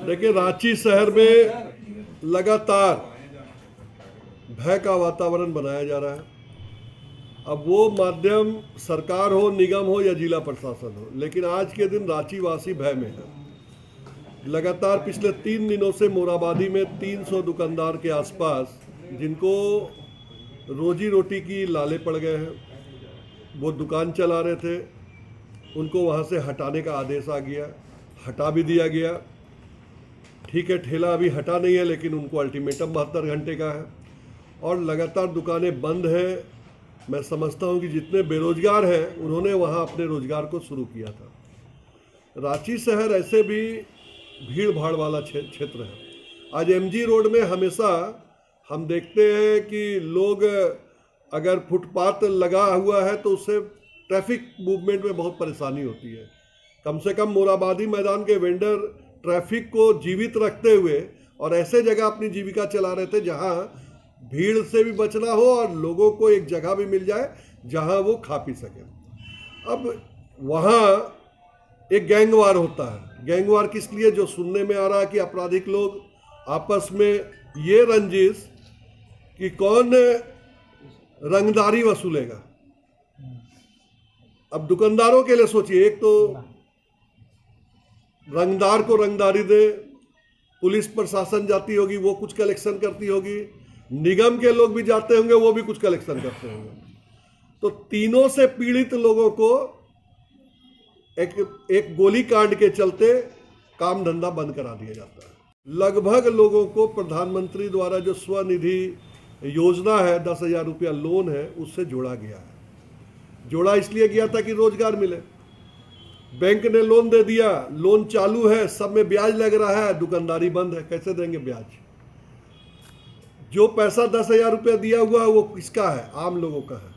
देखिए, रांची शहर में लगातार भय का वातावरण बनाया जा रहा है। अब वो माध्यम सरकार हो, निगम हो या जिला प्रशासन हो, लेकिन आज के दिन रांची वासी भय में है। लगातार पिछले 3 दिनों से मोराबादी में 300 दुकानदार के आसपास जिनको रोजी रोटी की लाले पड़ गए हैं, वो दुकान चला रहे थे, उनको वहाँ से हटाने का आदेश आ गया, हटा भी दिया गया। ठीक है, ठेला अभी हटा नहीं है, लेकिन उनको अल्टीमेटम 72 घंटे का है और लगातार दुकानें बंद हैं। मैं समझता हूँ कि जितने बेरोजगार हैं उन्होंने वहाँ अपने रोजगार को शुरू किया था। रांची शहर ऐसे भी भीड़ भाड़ वाला क्षेत्र है। आज एमजी रोड में हमेशा हम देखते हैं कि लोग अगर फुटपाथ लगा हुआ है तो उससे ट्रैफिक मूवमेंट में बहुत परेशानी होती है। कम से कम मोराबादी मैदान के वेंडर ट्रैफिक को जीवित रखते हुए और ऐसे जगह अपनी जीविका चला रहे थे जहां भीड़ से भी बचना हो और लोगों को एक जगह भी मिल जाए जहां वो खा पी सकें। अब वहां एक गैंगवार होता है। गैंगवार किस लिए? जो सुनने में आ रहा है कि आपराधिक लोग आपस में ये रंजिश कि कौन रंगदारी वसूलेगा। अब दुकानदारों के लिए सोचिए, एक तो रंगदार को रंगदारी दे, पुलिस प्रशासन जाती होगी, वो कुछ कलेक्शन करती होगी, निगम के लोग भी जाते होंगे, वो भी कुछ कलेक्शन करते होंगे। तो तीनों से पीड़ित लोगों को एक गोली कांड के चलते काम धंधा बंद करा दिया जाता है। लगभग लोगों को प्रधानमंत्री द्वारा जो स्वनिधि योजना है, 10,000 रुपया लोन है, उससे जोड़ा गया है। जोड़ा इसलिए गया था कि रोजगार मिले। बैंक ने लोन दे दिया, लोन चालू है, सब में ब्याज लग रहा है, दुकानदारी बंद है, कैसे देंगे ब्याज? जो पैसा 10,000 रुपया दिया हुआ है वो किसका है? आम लोगों का है।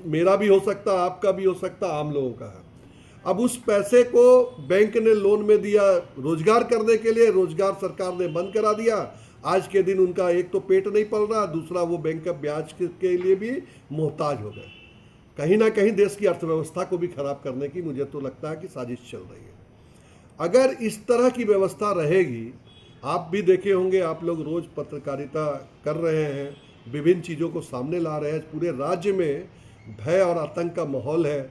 मेरा भी हो सकता, आपका भी हो सकता, आम लोगों का है। अब उस पैसे को बैंक ने लोन में दिया रोजगार करने के लिए, रोजगार सरकार ने बंद करा दिया। आज के दिन उनका एक तो पेट नहीं पल रहा, दूसरा वो बैंक का ब्याज के लिए भी मोहताज हो गए। कहीं ना कहीं देश की अर्थव्यवस्था को भी खराब करने की मुझे तो लगता है कि साजिश चल रही है। अगर इस तरह की व्यवस्था रहेगी, आप भी देखे होंगे, आप लोग रोज पत्रकारिता कर रहे हैं, विभिन्न चीज़ों को सामने ला रहे हैं। पूरे राज्य में भय और आतंक का माहौल है।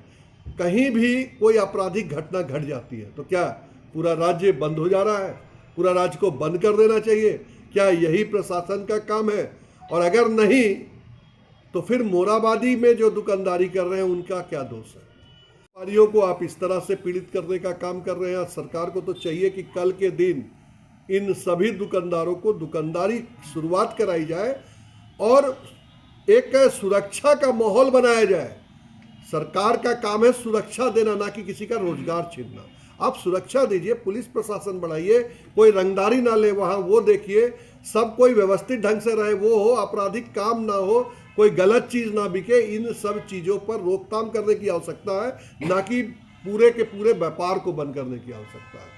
कहीं भी कोई आपराधिक घटना घट जाती है तो क्या पूरा राज्य बंद हो जा रहा है? पूरा राज्य को बंद कर देना चाहिए? क्या यही प्रशासन का काम है? और अगर नहीं तो फिर मोराबादी में जो दुकानदारी कर रहे हैं उनका क्या दोष है? व्यापारियों को आप इस तरह से पीड़ित करने का काम कर रहे हैं। सरकार को तो चाहिए कि कल के दिन इन सभी दुकानदारों को दुकानदारी शुरुआत कराई जाए और एक सुरक्षा का माहौल बनाया जाए। सरकार का काम है सुरक्षा देना, ना कि किसी का रोजगार छीनना। आप सुरक्षा दीजिए, पुलिस प्रशासन बढ़ाइए, कोई रंगदारी ना ले वहाँ, वो देखिए, सब कोई व्यवस्थित ढंग से रहे, वो हो, आपराधिक काम ना हो, कोई गलत चीज़ ना बिके। इन सब चीज़ों पर रोकथाम करने की आवश्यकता है, ना कि पूरे के पूरे व्यापार को बंद करने की आवश्यकता है।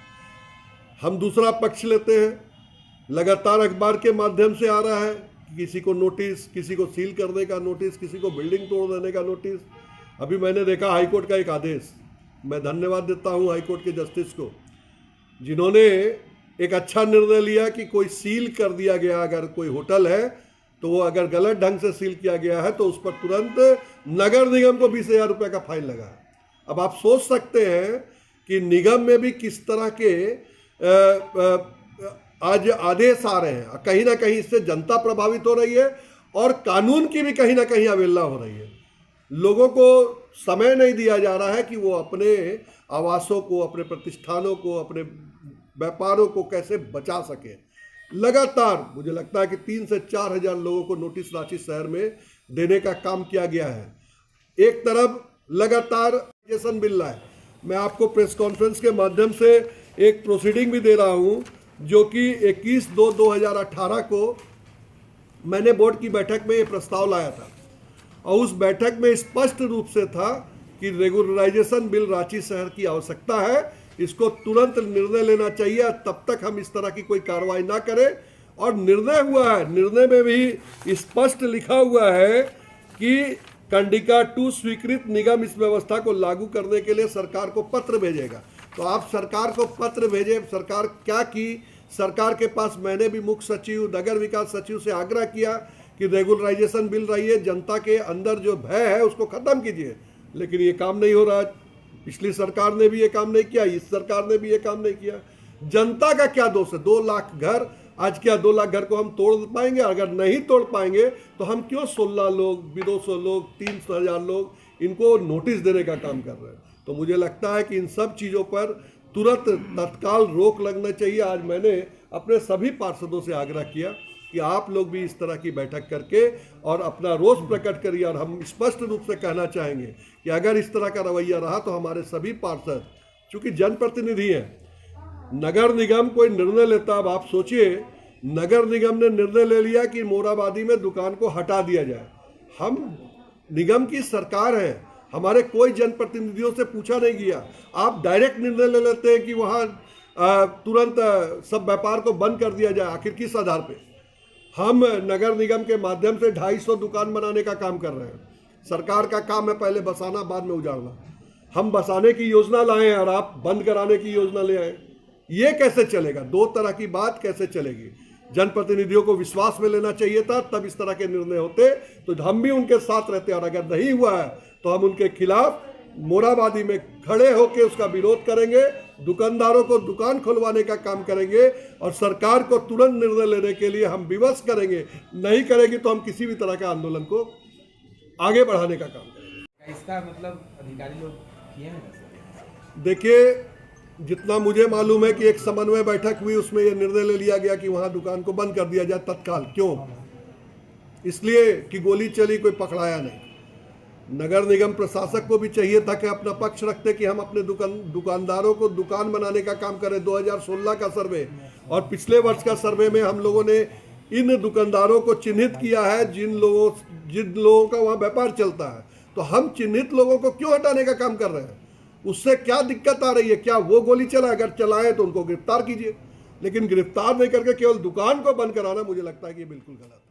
हम दूसरा पक्ष लेते हैं, लगातार अखबार के माध्यम से आ रहा है कि किसी को नोटिस, किसी को सील करने का नोटिस, किसी को बिल्डिंग तोड़ देने का नोटिस। अभी मैंने देखा हाईकोर्ट का एक आदेश, मैं धन्यवाद देता हूं हाईकोर्ट के जस्टिस को, जिन्होंने एक अच्छा निर्णय लिया कि कोई सील कर दिया गया, अगर कोई होटल है तो वो अगर गलत ढंग से सील किया गया है तो उस पर तुरंत नगर निगम को 20,000 रुपये का फाइन लगा। अब आप सोच सकते हैं कि निगम में भी किस तरह के आज आदेश आ रहे हैं। कहीं ना कहीं इससे जनता प्रभावित हो रही है और कानून की भी कहीं ना कहीं अवहेलना हो रही है। लोगों को समय नहीं दिया जा रहा है कि वो अपने आवासों को, अपने प्रतिष्ठानों को, अपने व्यापारों को कैसे बचा सके। लगातार मुझे लगता है कि 3 से 4 हज़ार लोगों को नोटिस रांची शहर में देने का काम किया गया है। एक तरफ लगातार एप्लीकेशन मिल रहा है। मैं आपको प्रेस कॉन्फ्रेंस के माध्यम से एक प्रोसीडिंग भी दे रहा हूं, जो कि 21/2/2018 को मैंने बोर्ड की बैठक में ये प्रस्ताव लाया था और उस बैठक में स्पष्ट रूप से था कि रेगुलराइजेशन बिल रांची शहर की आवश्यकता है, इसको तुरंत निर्णय लेना चाहिए, तब तक हम इस तरह की कोई कार्रवाई ना करें। और निर्णय हुआ है, निर्णय में भी स्पष्ट लिखा हुआ है कि कंडिका 2 स्वीकृत निगम इस व्यवस्था को लागू करने के लिए सरकार को पत्र भेजेगा। तो आप सरकार को पत्र भेजे, सरकार क्या की। सरकार के पास मैंने भी मुख्य सचिव, नगर विकास सचिव से आग्रह किया कि रेगुलराइजेशन बिल रही है, जनता के अंदर जो भय है उसको खत्म कीजिए, लेकिन ये काम नहीं हो रहा है। पिछली सरकार ने भी ये काम नहीं किया, इस सरकार ने भी ये काम नहीं किया। जनता का क्या दोष है? 2 लाख घर, आज क्या 2 लाख घर को हम तोड़ पाएंगे? अगर नहीं तोड़ पाएंगे तो हम क्यों 16 लोग, 200 लोग, 3,000 लोग इनको नोटिस देने का काम कर रहे हैं? तो मुझे लगता है कि इन सब चीज़ों पर तुरंत तत्काल रोक लगना चाहिए। आज मैंने अपने सभी पार्षदों से आग्रह किया कि आप लोग भी इस तरह की बैठक करके और अपना रोष प्रकट करिए। और हम स्पष्ट रूप से कहना चाहेंगे कि अगर इस तरह का रवैया रहा तो हमारे सभी पार्षद, चूंकि जनप्रतिनिधि हैं, नगर निगम कोई निर्णय लेता, अब आप सोचिए नगर निगम ने निर्णय ले लिया कि मोराबादी में दुकान को हटा दिया जाए। हम निगम की सरकार है, हमारे कोई जनप्रतिनिधियों से पूछा नहीं गया, आप डायरेक्ट निर्णय ले लेते हैं कि वहाँ तुरंत सब व्यापार को बंद कर दिया जाए। आखिर किस आधार पे? हम नगर निगम के माध्यम से 250 दुकान बनाने का काम कर रहे हैं। सरकार का काम है पहले बसाना, बाद में उजाड़ना। हम बसाने की योजना लाए हैं और आप बंद कराने की योजना ले आए। ये कैसे चलेगा? 2 तरह की बात कैसे चलेगी? जनप्रतिनिधियों को विश्वास में लेना चाहिए था, तब इस तरह के निर्णय होते तो हम भी उनके साथ रहते। और अगर नहीं हुआ है तो हम उनके खिलाफ मोराबादी में खड़े होकर उसका विरोध करेंगे, दुकानदारों को दुकान खुलवाने का काम करेंगे और सरकार को तुरंत निर्णय लेने के लिए हम विवश करेंगे। नहीं करेगी तो हम किसी भी तरह का आंदोलन को आगे बढ़ाने का काम करेंगे। इसका मतलब अधिकारी लोग किए हैं ना सर? देखिए, जितना मुझे मालूम है कि एक समन्वय बैठक हुई, उसमें यह निर्णय ले लिया गया कि वहां दुकान को बंद कर दिया जाए तत्काल। क्यों? इसलिए कि गोली चली, कोई पकड़ाया नहीं। नगर निगम प्रशासक को भी चाहिए था कि अपना पक्ष रखते कि हम अपने दुकानदारों को दुकान बनाने का काम करें। 2016 का सर्वे और पिछले वर्ष का सर्वे में हम लोगों ने इन दुकानदारों को चिन्हित किया है जिन लोगों का वहाँ व्यापार चलता है। तो हम चिन्हित लोगों को क्यों हटाने का काम कर रहे हैं? उससे क्या दिक्कत आ रही है? क्या वो गोली चला? अगर चलाए तो उनको गिरफ्तार कीजिए, लेकिन गिरफ्तार नहीं करके केवल दुकान को बंद कराना, मुझे लगता है कि ये बिल्कुल गलत है।